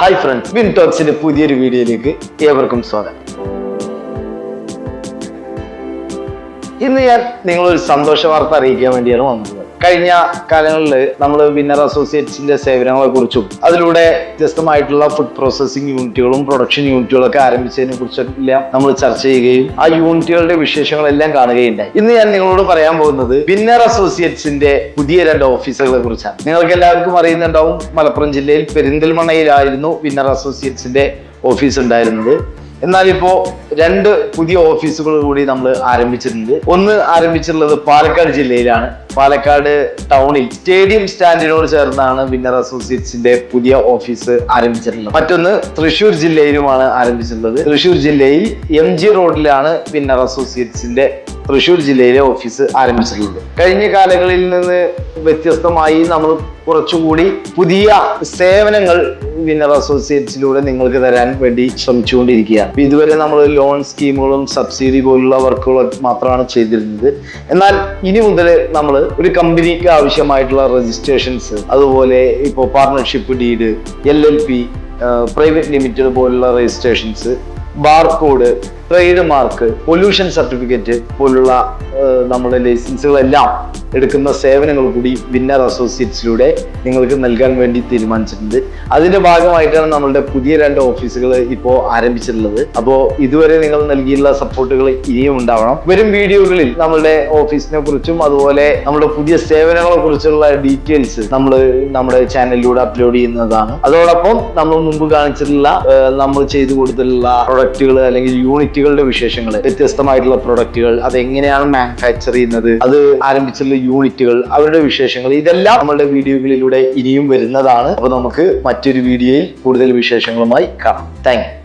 Hi friends, win ടോക്സിന്റെ പുതിയൊരു വീഡിയോയിലേക്ക് ഏവർക്കും സ്വാഗതം. ഇന്ന് ഞാൻ നിങ്ങളൊരു സന്തോഷ വാർത്ത അറിയിക്കാൻ വേണ്ടിയാണ് വന്നത്. കഴിഞ്ഞ കാലങ്ങളിൽ നമ്മൾ വിന്നർ അസോസിയേറ്റ്സിന്റെ സേവനങ്ങളെ കുറിച്ചും അതിലൂടെ വ്യത്യസ്തമായിട്ടുള്ള ഫുഡ് പ്രോസസ്സിംഗ് യൂണിറ്റുകളും പ്രൊഡക്ഷൻ യൂണിറ്റുകളും ഒക്കെ ആരംഭിച്ചതിനെ കുറിച്ചെല്ലാം നമ്മൾ ചർച്ച ചെയ്യുകയും ആ യൂണിറ്റുകളുടെ വിശേഷങ്ങളെല്ലാം കാണുകയുണ്ടായി. ഇന്ന് ഞാൻ നിങ്ങളോട് പറയാൻ പോകുന്നത് വിന്നർ അസോസിയേറ്റ്സിന്റെ പുതിയ 2 ഓഫീസുകളെ കുറിച്ചാണ്. നിങ്ങൾക്ക് എല്ലാവർക്കും അറിയുന്നുണ്ടാവും, മലപ്പുറം ജില്ലയിൽ പെരിന്തൽമണ്ണയിലായിരുന്നു വിന്നർ അസോസിയേറ്റ്സിന്റെ ഓഫീസ് ഉണ്ടായിരുന്നത്. എന്നാൽ ഇപ്പോ 2 പുതിയ ഓഫീസുകൾ കൂടി നമ്മൾ ആരംഭിച്ചിട്ടുണ്ട്. ഒന്ന് ആരംഭിച്ചിട്ടുള്ളത് പാലക്കാട് ജില്ലയിലാണ്. പാലക്കാട് ടൗണിൽ സ്റ്റേഡിയം സ്റ്റാൻഡിനോട് ചേർന്നാണ് വിന്നർ അസോസിയേറ്റ്സിന്റെ പുതിയ ഓഫീസ് ആരംഭിച്ചിട്ടുള്ളത്. മറ്റൊന്ന് തൃശ്ശൂർ ജില്ലയിലുമാണ് ആരംഭിച്ചിട്ടുള്ളത്. തൃശ്ശൂർ ജില്ലയിൽ MG റോഡിലാണ് വിന്നർ അസോസിയേറ്റ്സിന്റെ തൃശ്ശൂർ ജില്ലയിലെ ഓഫീസ് ആരംഭിച്ചിട്ടുള്ളത്. കഴിഞ്ഞ കാലങ്ങളിൽ നിന്ന് വ്യത്യസ്തമായി നമ്മൾ കുറച്ചുകൂടി പുതിയ സേവനങ്ങൾ വിന്നർ അസോസിയേറ്റ്സിലൂടെ നിങ്ങൾക്ക് തരാൻ വേണ്ടി ശ്രമിച്ചുകൊണ്ടിരിക്കുകയാണ്. ഇതുവരെ നമ്മൾ ലോൺ സ്കീമുകളും സബ്സിഡി പോലുള്ള വർക്കുകളും മാത്രമാണ് ചെയ്തിരുന്നത്. എന്നാൽ ഇനി മുതൽ നമ്മൾ ഒരു കമ്പനിക്ക് ആവശ്യമായിട്ടുള്ള രജിസ്ട്രേഷൻസ്, അതുപോലെ ഇപ്പോൾ partnership deed, LLP, private limited പോലുള്ള registrations, barcode, trade mark, pollution certificate പോലുള്ള നമ്മുടെ ലൈസൻസുകളെല്ലാം എടുക്കുന്ന സേവനങ്ങൾ കൂടി വിന്നർ അസോസിയേറ്റ്സിലൂടെ നിങ്ങൾക്ക് നൽകാൻ വേണ്ടി തീരുമാനിച്ചിട്ടുണ്ട്. അതിന്റെ ഭാഗമായിട്ടാണ് നമ്മളുടെ പുതിയ 2 ഓഫീസുകൾ ഇപ്പോൾ ആരംഭിച്ചിട്ടുള്ളത്. അപ്പോൾ ഇതുവരെ നിങ്ങൾ നൽകിയിട്ടുള്ള സപ്പോർട്ടുകൾ ഇനിയും ഉണ്ടാവണം. വരും വീഡിയോകളിൽ നമ്മളുടെ ഓഫീസിനെ കുറിച്ചും അതുപോലെ നമ്മുടെ പുതിയ സേവനങ്ങളെ കുറിച്ചുള്ള ഡീറ്റെയിൽസ് നമ്മൾ നമ്മുടെ ചാനലിലൂടെ അപ്ലോഡ് ചെയ്യുന്നതാണ്. അതോടൊപ്പം നമ്മൾ മുമ്പ് കാണിച്ചിട്ടുള്ള നമ്മൾ ചെയ്തു കൊടുത്തിട്ടുള്ള പ്രൊഡക്റ്റുകൾ അല്ലെങ്കിൽ യൂണിറ്റുകളുടെ വിശേഷങ്ങൾ, വ്യത്യസ്തമായിട്ടുള്ള പ്രൊഡക്റ്റുകൾ, അതെങ്ങനെയാണ് മാനുഫാക്ചർ ചെയ്യുന്നത്, അത് ആരംഭിച്ചുള്ള യൂണിറ്റുകൾ, അവരുടെ വിശേഷങ്ങൾ, ഇതെല്ലാം നമ്മളുടെ വീഡിയോകളിലൂടെ ഇനിയും വരുന്നതാണ്. അപ്പോൾ നമുക്ക് മറ്റൊരു വീഡിയോയിൽ കൂടുതൽ വിശേഷങ്ങളുമായി കാണാം. Thank you.